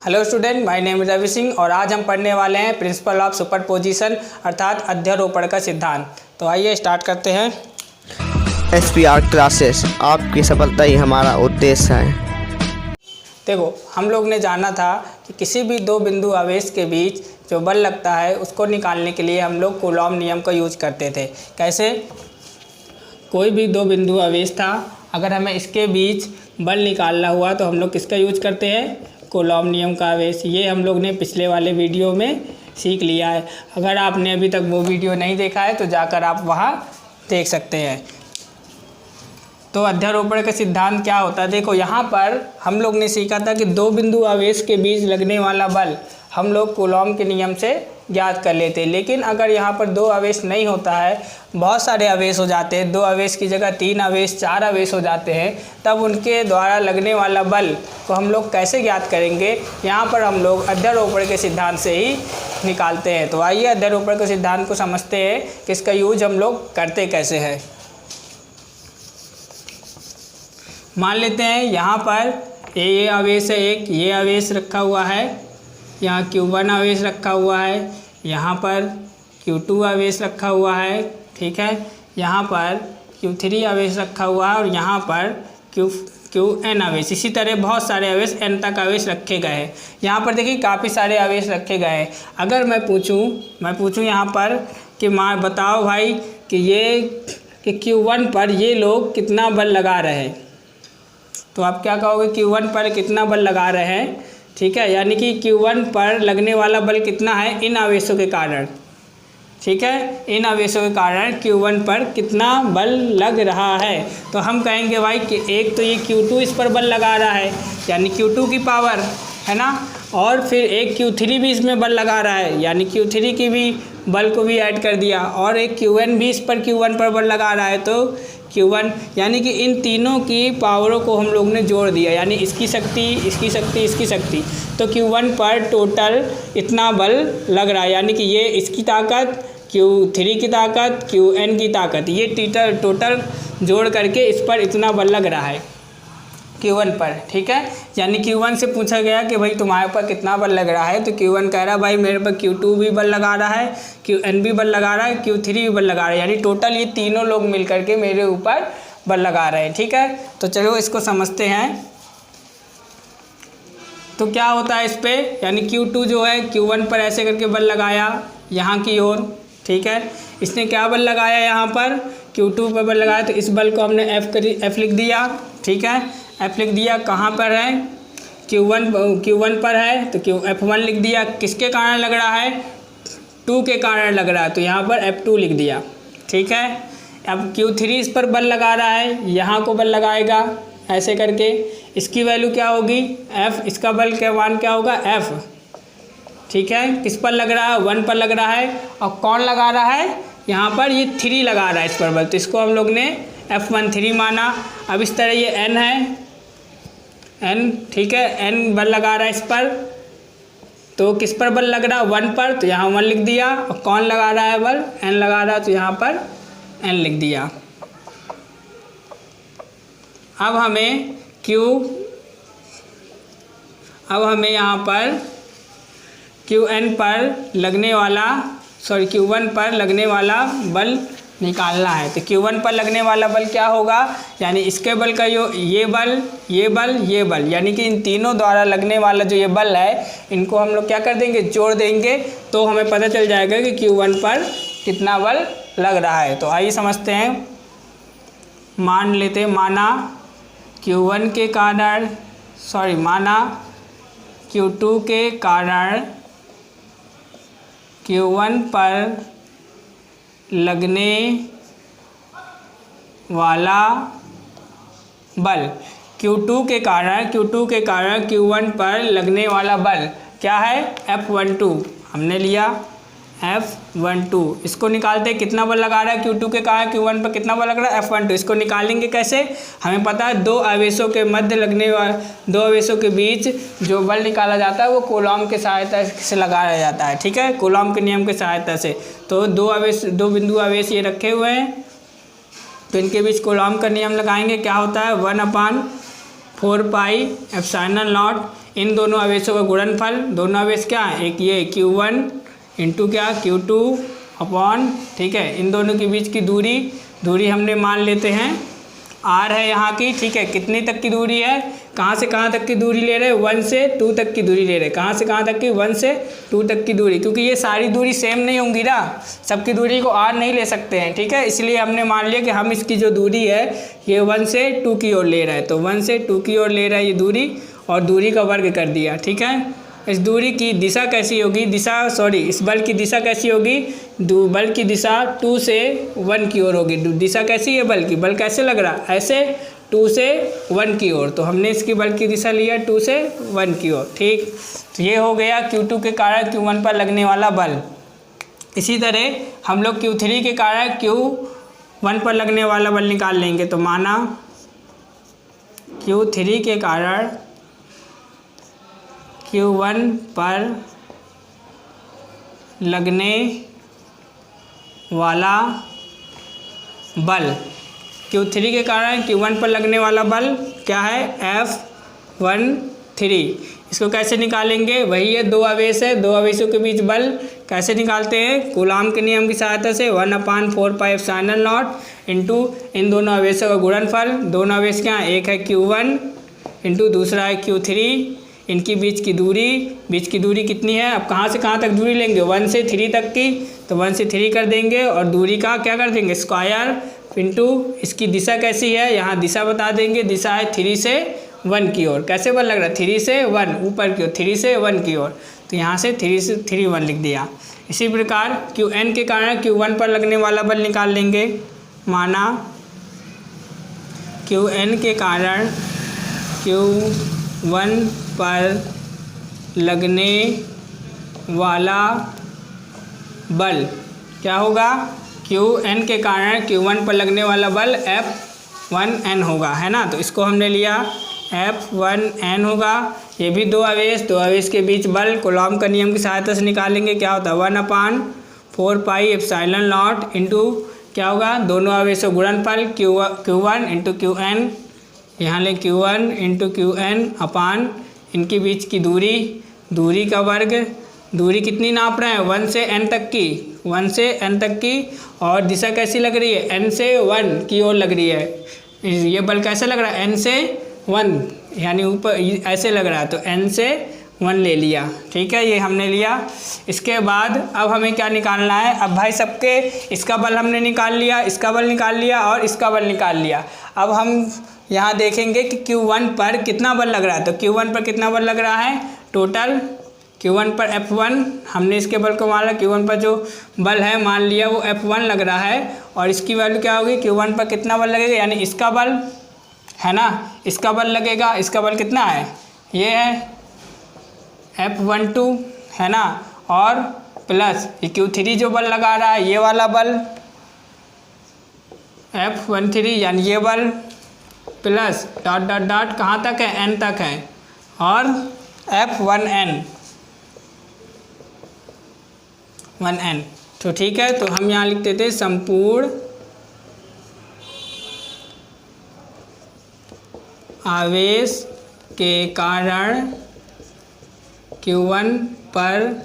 Hello student, my name is Ravi Singh और आज हम पढ़ने वाले हैं प्रिंसिपल ऑफ सुपरपोजिशन अर्थात अध्यारोपण का सिद्धांत। तो आइए स्टार्ट करते हैं। SPR क्लासेस, आपकी सफलता ही हमारा उद्देश्य है। देखो, हम लोग ने जाना था कि किसी भी दो बिंदु आवेश के बीच जो बल लगता है उसको निकालने के लिए हम लोग कूलॉम नियम का यूज करते थे। कैसे? कोई भी दो बिंदु आवेश था, अगर हमें इसके बीच बल निकालना हुआ तो हम लोग किसका यूज करते हैं? कूलॉम नियम का आवेश। ये हम लोग ने पिछले वाले वीडियो में सीख लिया है। अगर आपने अभी तक वो वीडियो नहीं देखा है तो जाकर आप वहाँ देख सकते हैं। तो अध्यारोपण का सिद्धांत क्या होता है? देखो, यहाँ पर हम लोग ने सीखा था कि दो बिंदु आवेश के बीच लगने वाला बल हम लोग कूलॉम के नियम से ज्ञात कर लेते हैं। लेकिन अगर यहाँ पर दो आवेश नहीं होता है, बहुत सारे आवेश हो जाते हैं, दो आवेश की जगह तीन आवेश, चार आवेश हो जाते हैं, तब उनके द्वारा लगने वाला बल को हम लोग कैसे ज्ञात करेंगे? यहाँ पर हम लोग अध्यारोपण के सिद्धांत से ही निकालते हैं। तो आइए अध्यारोपण के सिद्धांत को समझते हैं कि इसका यूज हम लोग करते कैसे हैं। मान लेते हैं यहाँ पर ये आवेश है, एक ये आवेश रखा हुआ है, यहाँ Q1 आवेश रखा हुआ है, यहाँ पर Q2 आवेश रखा हुआ है, ठीक है, यहाँ पर Q3 आवेश रखा हुआ है और यहाँ पर Qn आवेश। इसी तरह बहुत सारे आवेश n तक आवेश रखे गए हैं। यहाँ पर देखिए काफ़ी सारे आवेश रखे गए हैं। अगर मैं पूछूँ यहाँ पर कि बताओ भाई कि Q1 पर ये लोग कितना बल लगा रहे हैं, तो आप क्या कहोगे? Q1 पर कितना बल लगा रहे हैं, ठीक है, यानी कि Q1 पर लगने वाला बल कितना है इन आवेशों के कारण, ठीक है, इन आवेशों के कारण Q1 पर कितना बल लग रहा है। तो हम कहेंगे भाई कि एक तो ये Q2 इस पर बल लगा रहा है, यानी Q2 की पावर है ना, और फिर एक Q3 भी इसमें बल लगा रहा है, यानी Q3 की भी बल को भी ऐड कर दिया, और एक Qn भी इस पर Q1 पर बल लगा रहा है, तो Q1, यानी कि इन तीनों की पावरों को हम लोग ने जोड़ दिया, यानी इसकी शक्ति, इसकी शक्ति, इसकी शक्ति, तो Q1 पर टोटल इतना बल लग रहा है, यानी कि ये इसकी ताकत, Q3 की ताकत, Qn की ताकत, ये टोटल जोड़ करके इस पर इतना बल लग रहा है Q1 पर, ठीक है। यानी Q1 से पूछा गया कि भाई तुम्हारे पर कितना बल लग रहा है, तो Q1 कह रहा है भाई मेरे पर Q2 भी बल लगा रहा है, Qn भी बल लगा रहा है, Q3 भी बल लगा रहा है, यानी टोटल ये तीनों लोग मिल करके मेरे ऊपर बल लगा रहे हैं, ठीक है। तो चलो इसको समझते हैं। तो क्या होता है इस पर, यानी Q2 जो है Q1 पर ऐसे करके बल लगाया यहाँ की ओर, ठीक है, इसने क्या बल लगाया यहाँ पर Q2 पर बल लगाया, तो इस बल को हमने F लिख दिया, ठीक है, F लिख दिया। कहाँ पर है? Q1 पर है तो F1 लिख दिया। किसके कारण लग रहा है? 2 के कारण लग रहा है, तो यहाँ पर F2 लिख दिया, ठीक है। अब Q3 इस पर बल लगा रहा है, यहाँ को बल लगाएगा ऐसे करके, इसकी वैल्यू क्या होगी? F, इसका बल का मान क्या होगा? F, ठीक है। किस पर लग रहा है? 1 पर लग रहा है, और कौन लगा रहा है यहाँ पर? ये 3 लगा रहा है इस पर बल, तो इसको हम लोग ने F13 माना। अब इस तरह ये N है, N, ठीक है, N बल लगा रहा है इस पर, तो किस पर बल लग रहा है? 1 पर, तो यहाँ 1 लिख दिया। और कौन लगा रहा है बल? N लगा रहा है, तो यहाँ पर N लिख दिया। अब हमें यहाँ पर Q1 पर लगने वाला बल निकालना है। तो Q1 पर लगने वाला बल क्या होगा? यानी इसके बल का ये बल, यानी कि इन तीनों द्वारा लगने वाला जो ये बल है, इनको हम लोग क्या कर देंगे? जोड़ देंगे, तो हमें पता चल जाएगा कि Q1 पर कितना बल लग रहा है। तो आइए समझते हैं। माना Q2 के कारण Q1 पर लगने वाला बल, Q2 के कारण Q1 पर लगने वाला बल क्या है? F12 हमने लिया, F12। इसको निकालते हैं, कितना बल लगा रहा है Q2 के कारण Q1 पर कितना बल लग रहा है? F12। इसको निकालेंगे कैसे? हमें पता है दो आवेशों के बीच जो बल निकाला जाता है वो कूलॉम के सहायता से लगाया जाता है, ठीक है, कूलॉम के नियम की सहायता से। तो दो बिंदु आवेश ये रखे हुए हैं, तो इनके बीच कूलॉम का नियम लगाएंगे। क्या होता है? 1/4 पाई एप्सिलॉन नॉट इन दोनों आवेशों का गुणनफल, दोनों आवेश क्या है, एक ये Q1 इंटू क्या Q2 अपॉन, ठीक है, इन दोनों के बीच की दूरी हमने मान लेते हैं R है यहाँ की, ठीक है। कितनी तक की दूरी है, कहाँ से कहाँ तक की दूरी ले रहे हैं, 1 से 2 तक की दूरी ले रहे हैं। कहाँ से कहाँ तक की, 1 से 2 तक की दूरी, क्योंकि ये सारी दूरी सेम नहीं होंगी ना, सबकी दूरी को R नहीं ले सकते हैं, ठीक है। इसलिए हमने मान लिया कि हम इसकी जो दूरी है ये 1 से 2 की ओर ले रहा है, तो 1 से 2 की ओर ले रहा है ये दूरी, और दूरी का वर्ग कर दिया, ठीक है। इस दूरी की दिशा कैसी होगी, इस बल की दिशा कैसी होगी, बल की दिशा 2 से 1 की ओर होगी। दिशा कैसी है बल की, बल कैसे लग रहा, ऐसे 2 से 1 की ओर, तो हमने इसकी बल की दिशा लिया 2 से 1 की ओर, ठीक। तो ये हो गया Q2 के कारण Q1 पर लगने वाला बल। इसी तरह हम लोग Q3 के कारण Q1 पर लगने वाला बल निकाल लेंगे। तो माना Q3 के कारण Q1 पर लगने वाला बल, Q3 के कारण Q1 पर लगने वाला बल क्या है, F13। इसको कैसे निकालेंगे, वही है, दो आवेश है, दो आवेशों के बीच बल कैसे निकालते हैं, कूलाम के नियम की सहायता से 1/4πε0 इंटू इन दोनों आवेशों का गुणनफल। दोनों आवेश क्या है, एक है Q1 इंटू दूसरा है Q3, इनकी बीच की दूरी कितनी है, अब कहाँ से कहाँ तक दूरी लेंगे, 1 से 3 तक की, तो 1 से 3 कर देंगे, और दूरी का क्या कर देंगे, स्क्वायर इंटू इसकी दिशा कैसी है, यहाँ दिशा बता देंगे, दिशा है 3 से 1 की ओर। कैसे बल लग रहा है, 3 से 1 ऊपर की ओर, 3 से 1 की ओर, तो यहाँ से 3 से 3 1 लिख दिया। इसी प्रकार Qn के कारण Q1 पर लगने वाला बल निकाल लेंगे। माना Qn के कारण Q1 पर लगने वाला बल क्या होगा, Qn के कारण Q1 पर लगने वाला बल F1n होगा, है ना। तो इसको हमने लिया F1n होगा। ये भी दो आवेश के बीच बल कूलॉम का नियम की सहायता से निकालेंगे। क्या होता है, 1/4πε0 इंटू क्या होगा, दोनों आवेशों गुणनफल Q1 इंटू Qn, यहाँ ले Q1 इंटू Qn अपान इनके बीच की दूरी का वर्ग। दूरी कितनी नाप रहे हैं, 1 से n तक की, 1 से n तक की, और दिशा कैसी लग रही है, n से 1 की ओर लग रही है। ये बल कैसे लग रहा है, n से 1, यानी ऊपर ऐसे लग रहा है, तो n से 1 ले लिया, ठीक है, ये हमने लिया। इसके बाद अब हमें क्या निकालना है, अब भाई सबके इसका बल हमने निकाल लिया, इसका बल निकाल लिया, और इसका बल निकाल लिया। अब हम यहाँ देखेंगे कि Q1 पर कितना बल लग रहा है, तो Q1 पर कितना बल लग रहा है, टोटल Q1 पर F1, हमने इसके बल को मान लिया, Q1 पर जो बल है मान लिया वो F1 लग रहा है, और इसकी वैल्यू क्या होगी, Q1 पर कितना बल लगेगा, यानी इसका बल है ना, इसका बल लगेगा, इसका बल कितना है, ये है F12, है ना, और प्लस ये Q3 जो बल लगा रहा है ये वाला बल F13, यानी ये बल प्लस डॉट डॉट डॉट कहाँ तक है, n तक है, और F1n। तो ठीक है, तो हम यहाँ लिखते थे संपूर्ण आवेश के कारण Q1 पर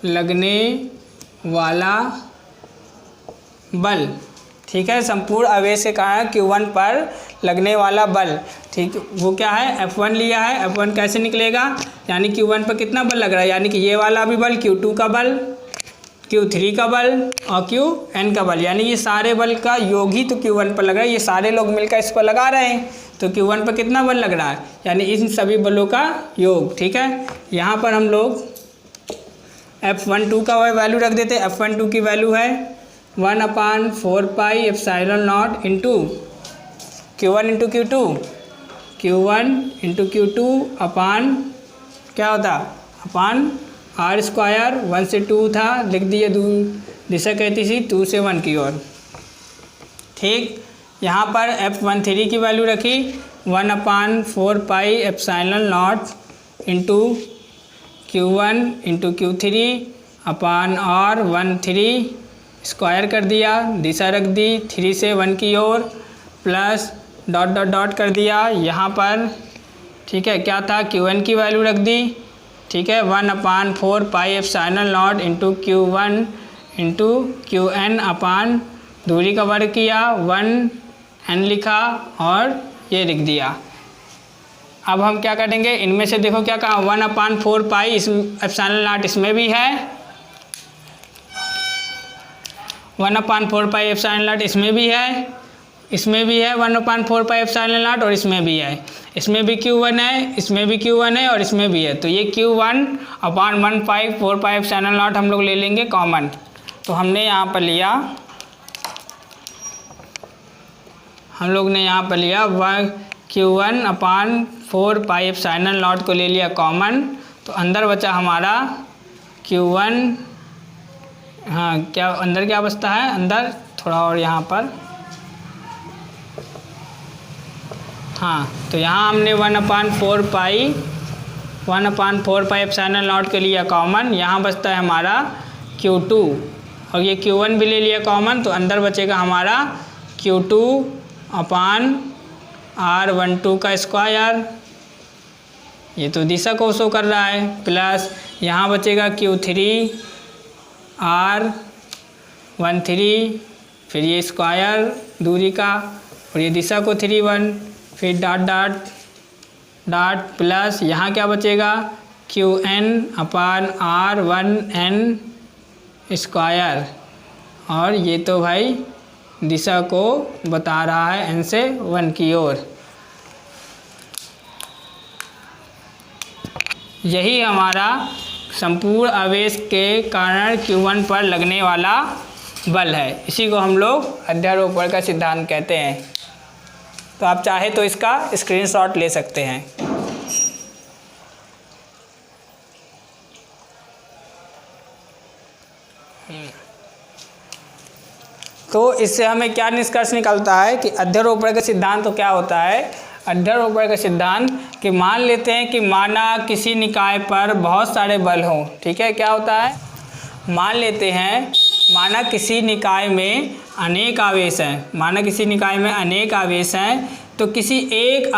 लगने वाला बल, ठीक है, संपूर्ण आवेश के कारण Q1 पर लगने वाला बल, ठीक, वो क्या है, F1 लिया है। F1 कैसे निकलेगा, यानी Q1 पर कितना बल लग रहा है, यानी कि ये वाला भी बल, Q2 का बल, Q3 का बल और Qn का बल, यानी ये सारे बल का योग ही तो Q1 पर लग रहा है, ये सारे लोग मिलकर इस पर लगा रहे हैं, तो Q1 पर कितना बल लग रहा है, यानी इन सभी बलों का योग, ठीक है। यहाँ पर हम लोग F12 का वैल्यू रख देते हैं। F12 की वैल्यू है 1/4πε0 into Q1 into Q2, Q1 into Q2 अपान क्या होता, अपान R स्क्वायर, 1 से 2 था, लिख दिए, दिशा कहती थी 2 से 1 की ओर, ठीक। यहाँ पर F13 की वैल्यू रखी 1/4πε0 इंटू Q1 इंटू Q3 अपान R13 स्क्वायर कर दिया, दिशा रख दी 3 से 1 की ओर, प्लस डॉट डॉट डॉट कर दिया। यहाँ पर ठीक है, क्या था, Q1 की वैल्यू रख दी, ठीक है, 1/4 pi epsilon not into Q1 into Qn अपान दूरी का वर्ग किया, 1n लिखा और ये लिख दिया। अब हम क्या करेंगे, इनमें से देखो क्या कहा, 1/4 पाई इस एप्सिलॉन नॉट इसमें भी है, 1/4 पाई एप्सिलॉन नॉट इसमें भी है, इसमें भी है 1/4 पाई एप्सिलॉन नॉट और इसमें भी है, इसमें भी Q1 है, इसमें भी Q1 है और इसमें भी है। तो ये Q1/1/4 पाई एप्सिलॉन नॉट हम लोग ले लेंगे कॉमन। तो हमने यहाँ पर लिया, हम लोग ने यहाँ पर लिया Q1/4 पाई एप्सिलॉन नॉट को ले लिया कॉमन। तो अंदर बचा हमारा Q1, हाँ क्या अंदर क्या बचता है, अंदर थोड़ा और यहाँ पर, हाँ तो यहाँ हमने 1/4 पाई एप्सिलॉन नॉट के लिया कॉमन। यहाँ बचता है हमारा Q2 और ये Q1 भी ले लिया कॉमन। तो अंदर बचेगा हमारा Q2/R12 का स्क्वायर, ये तो दिशा को शो कर रहा है, प्लस यहाँ बचेगा Q3/R13, फिर ये स्क्वायर दूरी का और ये दिशा को 3/1, फिर डॉट डॉट डॉट प्लस यहाँ क्या बचेगा Qn/R1n स्क्वायर, और ये तो भाई दिशा को बता रहा है n से 1 की ओर। यही हमारा संपूर्ण आवेश के कारण Q1 पर लगने वाला बल है। इसी को हम लोग अध्यारोपण का सिद्धांत कहते हैं। तो आप चाहे तो इसका स्क्रीनशॉट ले सकते हैं। तो इससे हमें क्या निष्कर्ष निकलता है कि अध्यारोपण का सिद्धांत तो क्या होता है। अध्यारोपण का सिद्धांत कि मान लेते हैं कि माना किसी निकाय पर बहुत सारे बल हों, ठीक है, क्या होता है, मान लेते हैं माना किसी निकाय में अनेक आवेश हैं, माना किसी निकाय में अनेक आवेश हैं, तो किसी एक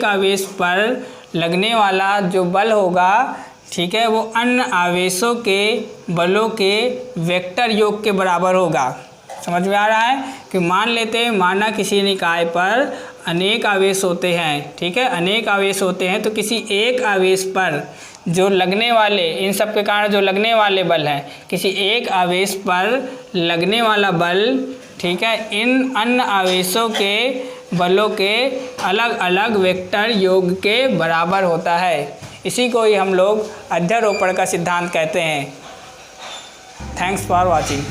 आवेश पर लगने वाला जो बल होगा, ठीक है, वो अन्य आवेशों के बलों के वेक्टर योग के बराबर होगा। समझ में आ रहा है कि मान लेते हैं माना किसी निकाय पर अनेक आवेश होते हैं, ठीक है, अनेक आवेश होते हैं, तो किसी एक आवेश पर जो लगने वाले, इन सब के कारण जो लगने वाले बल हैं, किसी एक आवेश पर लगने वाला बल, ठीक है, इन अन्य आवेशों के बलों के अलग अलग वेक्टर योग के बराबर होता है। इसी को ही हम लोग अध्यारोपण का सिद्धांत कहते हैं। Thanks for watching.